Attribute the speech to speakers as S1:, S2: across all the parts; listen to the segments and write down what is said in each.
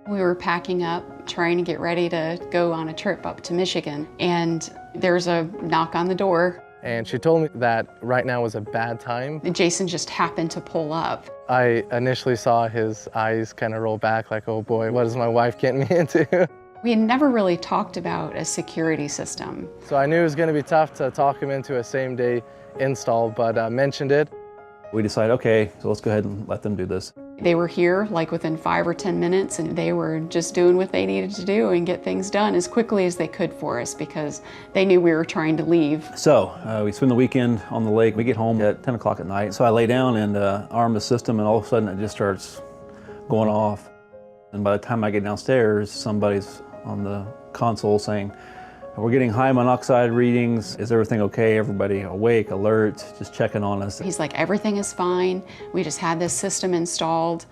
S1: We were packing up, trying to get ready to go on a trip up to Michigan, and there's a knock on the door.
S2: And she told me that right now was a bad time.
S1: And Jason just happened to pull up.
S2: I initially saw his eyes kind of roll back like, oh boy, what is my wife getting me into?
S1: We had never really talked about a security system.
S2: So I knew it was going to be tough to talk him into a same-day install, but mentioned it.
S3: We decided, okay, so let's go ahead and let them do this.
S1: They were here like within 5 or 10 minutes, and they were just doing what they needed to do and get things done as quickly as they could for us because they knew we were trying to leave.
S3: So we spend the weekend on the lake. We get home at 10 o'clock at night. So I lay down and arm the system, and all of a sudden it just starts going off. And by the time I get downstairs, somebody's on the console saying, we're getting high monoxide readings. Is everything okay? Everybody awake, alert, just checking on us.
S1: He's like, everything is fine. We just had this system installed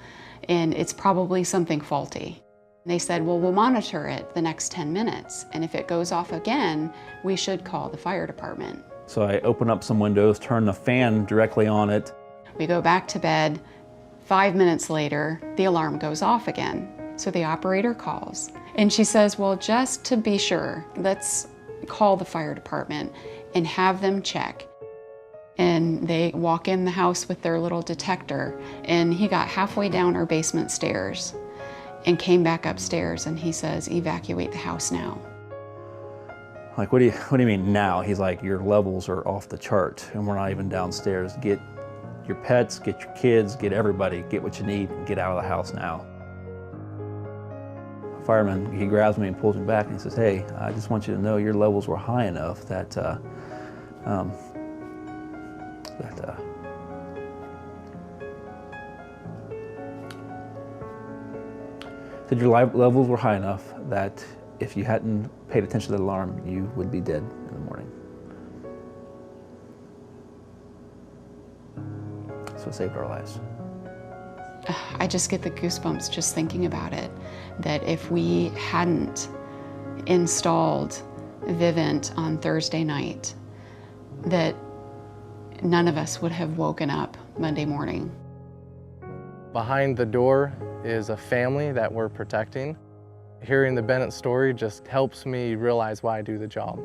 S1: and it's probably something faulty. They said, well, we'll monitor it the next 10 minutes. And if it goes off again, we should call the fire department.
S3: So I open up some windows, turn the fan directly on it.
S1: We go back to bed. 5 minutes later, the alarm goes off again. So the operator calls and she says, well, just to be sure, let's call the fire department and have them check. And they walk in the house with their little detector, and he got halfway down our basement stairs and came back upstairs, and he says, evacuate the house now.
S3: Like, what do you mean now? He's like, your levels are off the chart and we're not even downstairs. Get your pets, get your kids, get everybody, get what you need, and get out of the house now. Fireman, he grabs me and pulls me back and he says, hey, I just want you to know your levels were high enough that, said your levels were high enough that if you hadn't paid attention to the alarm, you would be dead in the morning. So it saved our lives.
S1: I just get the goosebumps just thinking about it, that if we hadn't installed VIVINT on Thursday night, that none of us would have woken up Monday morning.
S2: Behind the door is a family that we're protecting. Hearing the Bennett story just helps me realize why I do the job.